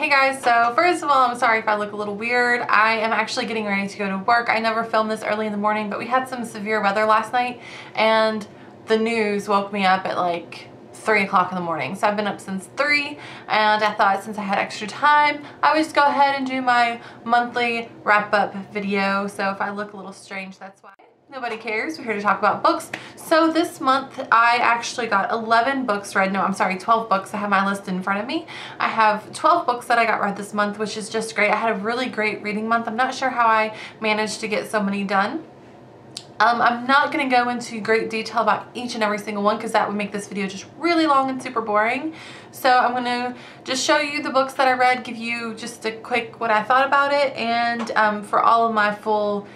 Hey guys, so first of all, I'm sorry if I look a little weird. I am actually getting ready to go to work. I never film this early in the morning, but we had some severe weather last night and the news woke me up at like 3 o'clock in the morning. So I've been up since 3 and I thought since I had extra time, I would just go ahead and do my monthly wrap-up video. So if I look a little strange, that's why. Nobody cares. We're here to talk about books. So this month I actually got 11 books read. No, I'm sorry, 12 books. I have my list in front of me. I have 12 books that I got read this month, which is just great. I had a really great reading month. I'm not sure how I managed to get so many done. I'm not going to go into great detail about each and every single one because that would make this video just really long and super boring. So I'm going to just show you the books that I read, give you just a quick what I thought about it, and for all of my full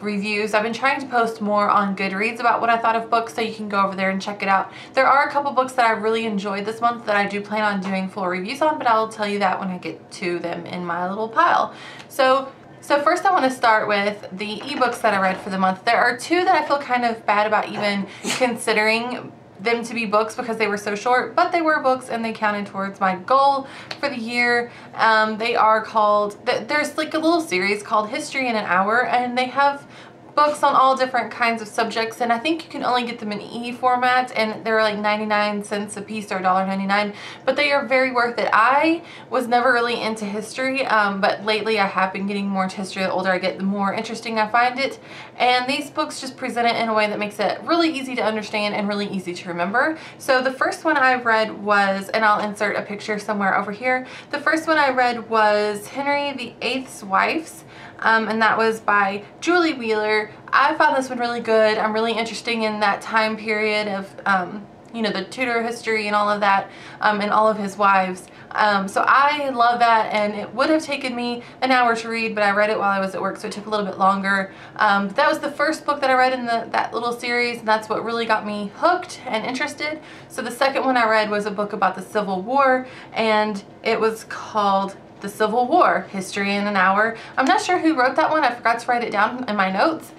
reviews. I've been trying to post more on GoodReads about what I thought of books, so you can go over there and check it out. There are a couple books that I really enjoyed this month that I do plan on doing full reviews on, but I'll tell you that when I get to them in my little pile. So first I want to start with the ebooks that I read for the month. There are two that I feel kind of bad about even considering them to be books because they were so short, but they were books and they counted towards my goal for the year. They are called, there's like a little series called History in an Hour, and they have books on all different kinds of subjects, and I think you can only get them in e-format, and they're like 99 cents a piece or $1.99, but they are very worth it. I was never really into history, but lately I have been getting more into history. The older I get, the more interesting I find it, and these books just present it in a way that makes it really easy to understand and really easy to remember. So the first one I read was, and I'll insert a picture somewhere over here, the first one I read was Henry VIII's Wives, and that was by Julie Wheeler. I found this one really good. I'm really interested in that time period of, you know, the Tudor history and all of that, and all of his wives. So I love that, and it would have taken me an hour to read, but I read it while I was at work, so it took a little bit longer. But that was the first book that I read in that little series, and that's what really got me hooked and interested. So the second one I read was a book about the Civil War, and it was called The Civil War, History in an Hour. I'm not sure who wrote that one. I forgot to write it down in my notes.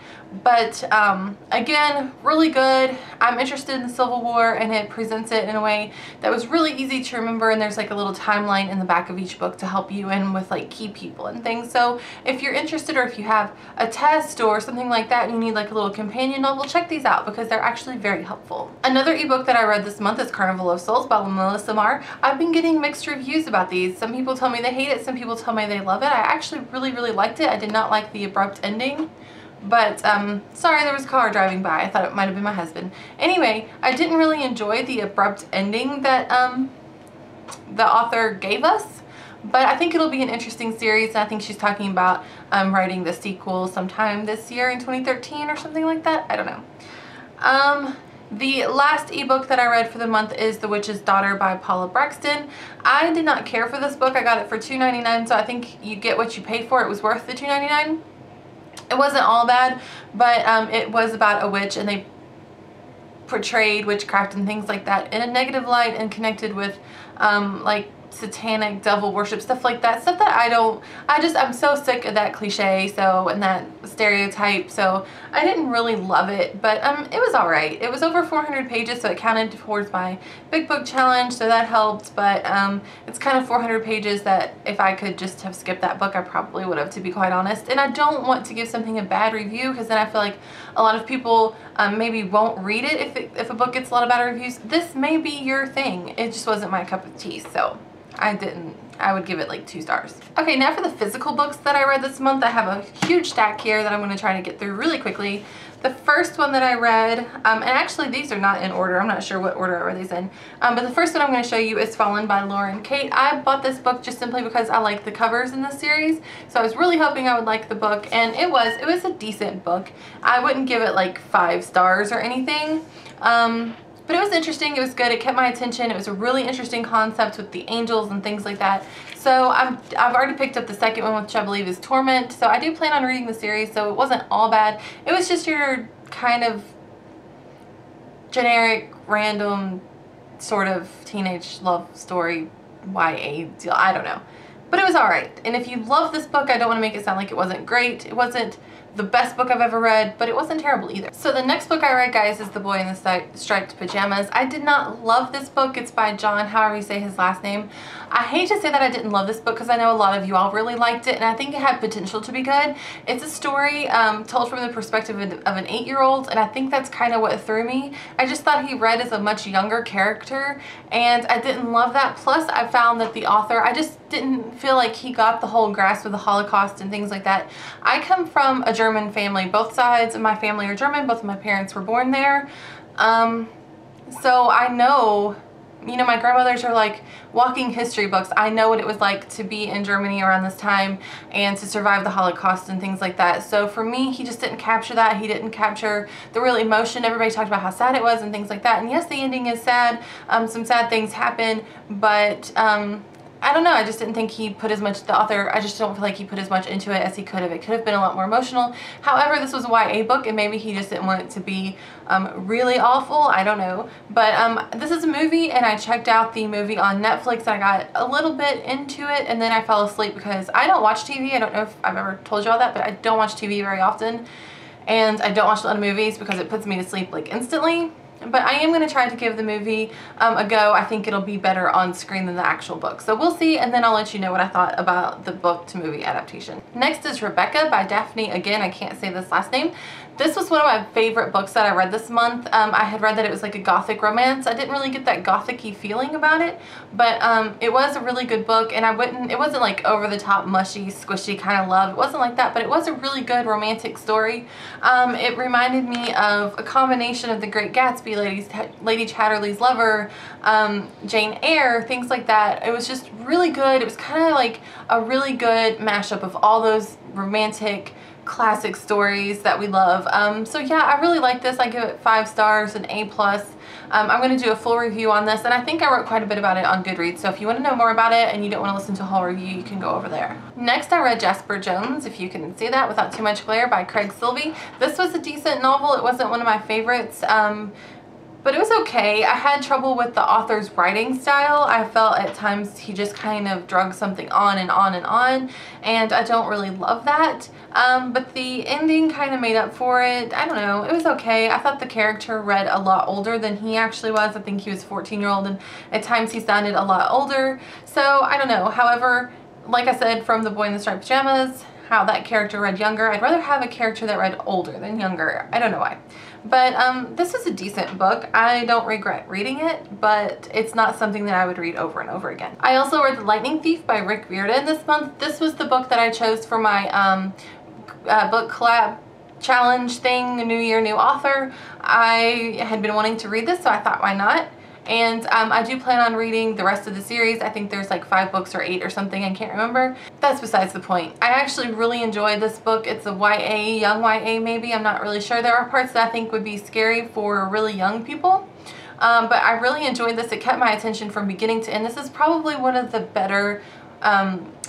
But again, really good. I'm interested in the Civil War, and it presents it in a way that was really easy to remember, and there's like a little timeline in the back of each book to help you in with like key people and things. So if you're interested, or if you have a test or something like that and you need like a little companion novel, check these out because they're actually very helpful. Another ebook that I read this month is Carnival of Souls by Melissa Marr. I've been getting mixed reviews about these. Some people tell me they hate it, some people tell me they love it. I actually really liked it. I did not like the abrupt ending. But, sorry, there was a car driving by. I thought it might have been my husband. Anyway, I didn't really enjoy the abrupt ending that, the author gave us. But I think it'll be an interesting series, and I think she's talking about, writing the sequel sometime this year in 2013 or something like that. I don't know. The last ebook that I read for the month is The Witch's Daughter by Paula Braxton. I did not care for this book. I got it for $2.99, so I think you get what you pay for. It was worth the $2.99. It wasn't all bad, but it was about a witch, and they portrayed witchcraft and things like that in a negative light and connected with like satanic devil worship, stuff like that, stuff that I'm so sick of that cliche, so, and that stereotype, so I didn't really love it, but it was alright. It was over 400 pages, so it counted towards my big book challenge, so that helped, but it's kind of 400 pages that if I could just have skipped that book, I probably would have, to be quite honest. And I don't want to give something a bad review, because then I feel like a lot of people maybe won't read it if a book gets a lot of bad reviews. This may be your thing. It just wasn't my cup of tea, so I would give it like 2 stars. Okay, now for the physical books that I read this month. I have a huge stack here that I'm going to try to get through really quickly. The first one that I read, and actually these are not in order. I'm not sure what order I read these in. But the first one I'm going to show you is Fallen by Lauren Kate. I bought this book just simply because I like the covers in this series. So I was really hoping I would like the book, and it was a decent book. I wouldn't give it like 5 stars or anything. But it was interesting, it was good, it kept my attention, it was a really interesting concept with the angels and things like that. So I've already picked up the second one, which I believe is Torment, so I do plan on reading the series, so it wasn't all bad. It was just your kind of generic, random, sort of teenage love story, YA deal, I don't know. But it was alright, and if you love this book, I don't want to make it sound like it wasn't great. It wasn't the best book I've ever read, but it wasn't terrible either. So the next book I read, guys, is The Boy in the Striped Pajamas. I did not love this book. It's by John, however you say his last name. I hate to say that I didn't love this book because I know a lot of you all really liked it, and I think it had potential to be good. It's a story told from the perspective of an 8-year-old, and I think that's kind of what threw me. I just thought he read as a much younger character, and I didn't love that. Plus, I found that the author, I just didn't feel like he got the whole grasp of the Holocaust and things like that. I come from a German family. Both sides of my family are German. Both of my parents were born there. So I know, you know, my grandmothers are like walking history books. I know what it was like to be in Germany around this time and to survive the Holocaust and things like that. So for me, he just didn't capture that. He didn't capture the real emotion. Everybody talked about how sad it was and things like that. And yes, the ending is sad. Some sad things happen, but I don't know, I just didn't think he put as much, the author, I just don't feel like he put as much into it as he could have. It could have been a lot more emotional. However, this was a YA book, and maybe he just didn't want it to be really awful. I don't know. But this is a movie, and I checked out the movie on Netflix, and I got a little bit into it, and then I fell asleep because I don't watch TV. I don't know if I've ever told you all that, but I don't watch TV very often, and I don't watch a lot of movies because it puts me to sleep like instantly. But I am going to try to give the movie a go. I think it'll be better on screen than the actual book. So we'll see, and then I'll let you know what I thought about the book to movie adaptation. Next is Rebecca by Daphne. Again, I can't say this last name. This was one of my favorite books that I read this month. I had read that it was like a gothic romance. I didn't really get that gothic-y feeling about it, but it was a really good book, and it wasn't like over-the-top, mushy, squishy kind of love. It wasn't like that, but it was a really good romantic story. It reminded me of a combination of The Great Gatsby, Lady Chatterley's Lover, Jane Eyre, things like that. It was just really good. It was kind of like a really good mashup of all those romantic classic stories that we love. So yeah, I really like this. I give it 5 stars, an A+. I'm going to do a full review on this, and I think I wrote quite a bit about it on GoodReads, so if you want to know more about it and you don't want to listen to a whole review, you can go over there. Next, I read Jasper Jones, if you can see that without too much glare, by Craig Silvey. This was a decent novel. It wasn't one of my favorites, but it was okay. I had trouble with the author's writing style. I felt at times he just kind of drug something on and on and on, and I don't really love that. But the ending kind of made up for it. I don't know. It was okay. I thought the character read a lot older than he actually was. I think he was a 14-year-old, and at times he sounded a lot older. So I don't know. However, like I said, from The Boy in the Striped Pajamas, how that character read younger. I'd rather have a character that read older than younger. I don't know why. But this was a decent book. I don't regret reading it, but it's not something that I would read over and over again. I also read The Lightning Thief by Rick Riordan this month. This was the book that I chose for my book collab challenge thing, New Year, New Author. I had been wanting to read this, so I thought, why not? And I do plan on reading the rest of the series. I think there's like 5 books or 8 or something. I can't remember. That's besides the point. I actually really enjoyed this book. It's a YA, young YA maybe. I'm not really sure. There are parts that I think would be scary for really young people. But I really enjoyed this. It kept my attention from beginning to end. This is probably one of the better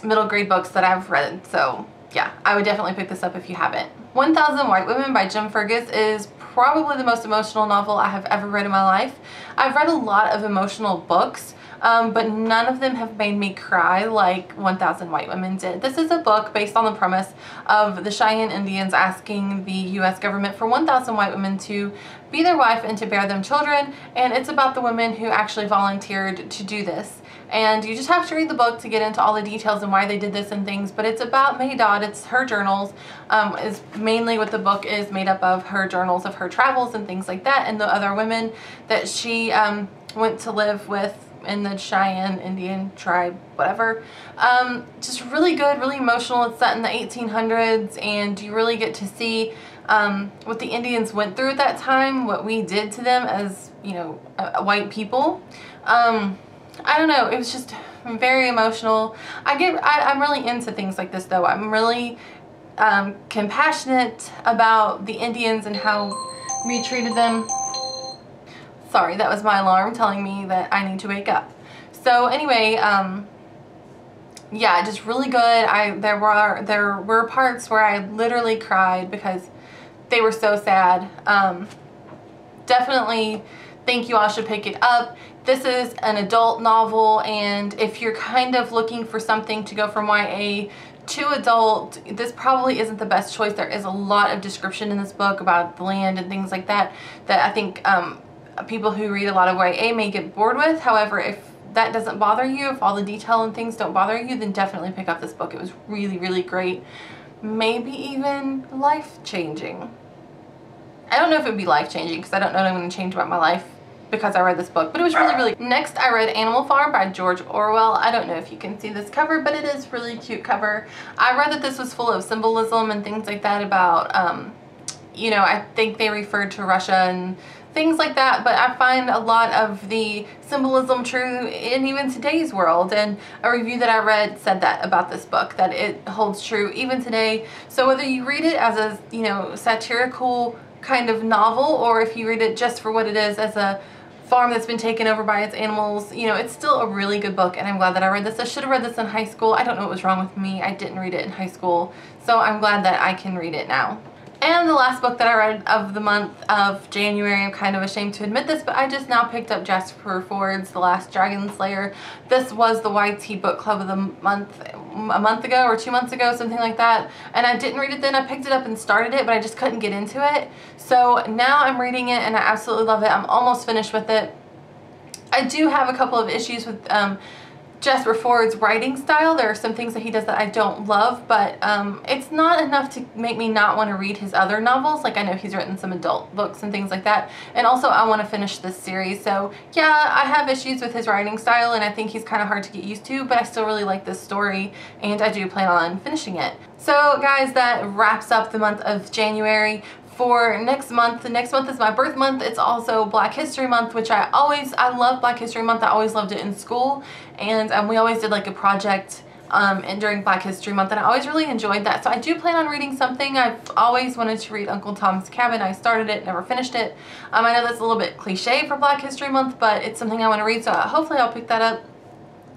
middle grade books that I've read. So yeah, I would definitely pick this up if you haven't. 1000 White Women by Jim Fergus is probably the most emotional novel I have ever read in my life. I've read a lot of emotional books, but none of them have made me cry like 1000 White Women did. This is a book based on the premise of the Cheyenne Indians asking the U.S. government for 1000 white women to be their wife and to bear them children, and it's about the women who actually volunteered to do this. And you just have to read the book to get into all the details and why they did this and things, but it's about May Dodd. It's her journals, is mainly what the book is made up of, her journals of her travels and things like that, and the other women that she went to live with in the Cheyenne Indian tribe, whatever. Just really good, really emotional. It's set in the 1800s, and you really get to see what the Indians went through at that time, what we did to them as, you know, white people. I don't know, it was just very emotional. I'm really into things like this though. I'm really compassionate about the Indians and how we treated them. Sorry, that was my alarm telling me that I need to wake up. So anyway, yeah, just really good. There were parts where I literally cried because they were so sad. Definitely think you all should pick it up. this is an adult novel, and if you're kind of looking for something to go from YA to adult, this probably isn't the best choice. There is a lot of description in this book about the land and things like that I think people who read a lot of YA may get bored with. However, if that doesn't bother you, if all the detail and things don't bother you, then definitely pick up this book. It was really, really great. Maybe even life-changing. I don't know if it would be life-changing because I don't know what I'm going to change about my life because I read this book, but it was really, really... Next, I read Animal Farm by George Orwell. I don't know if you can see this cover, but it is really cute cover. I read that this was full of symbolism and things like that about, you know, I think they referred to Russia and things like that, but I find a lot of the symbolism true in even today's world, and a review that I read said that about this book, that it holds true even today. So whether you read it as a, you know, satirical kind of novel, or if you read it just for what it is, as a farm that's been taken over by its animals, you know, it's still a really good book, and I'm glad that I read this. I should have read this in high school. I don't know what was wrong with me. I didn't read it in high school, so I'm glad that I can read it now. And the last book that I read of the month of January, I'm kind of ashamed to admit this, but I just now picked up Jasper Fford's The Last Dragon Slayer. This was the YT Book Club of the month, a month ago or 2 months ago, something like that. And I didn't read it then. I picked it up and started it, but I just couldn't get into it. So now I'm reading it and I absolutely love it. I'm almost finished with it. I do have a couple of issues with Jasper Fford's writing style. There are some things that he does that I don't love, but it's not enough to make me not want to read his other novels. Like, I know he's written some adult books and things like that, and also I want to finish this series. So yeah, I have issues with his writing style, and I think he's kind of hard to get used to, but I still really like this story, and I do plan on finishing it. So guys, that wraps up the month of January. For next month, the next month is my birth month. It's also Black History Month, which I love Black History Month. I always loved it in school, and we always did like a project and during Black History Month, and I always really enjoyed that. So I do plan on reading something. I've always wanted to read Uncle Tom's Cabin. I started it, never finished it. I know that's a little bit cliche for Black History Month, but it's something I want to read, so hopefully I'll pick that up.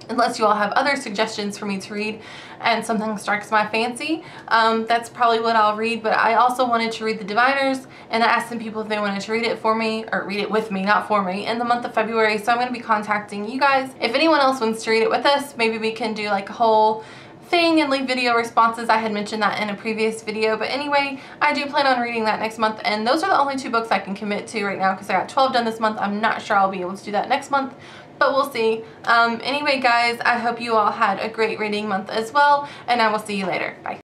Unless you all have other suggestions for me to read and something strikes my fancy, that's probably what I'll read. But I also wanted to read The Diviners, and I asked some people if they wanted to read it for me, or read it with me, not for me, in the month of February. So I'm going to be contacting you guys. If anyone else wants to read it with us, maybe we can do like a whole thing and leave video responses. I had mentioned that in a previous video, but anyway, I do plan on reading that next month, and those are the only 2 books I can commit to right now because I got 12 done this month. I'm not sure I'll be able to do that next month, but we'll see. Anyway guys, I hope you all had a great reading month as well, and I will see you later. Bye.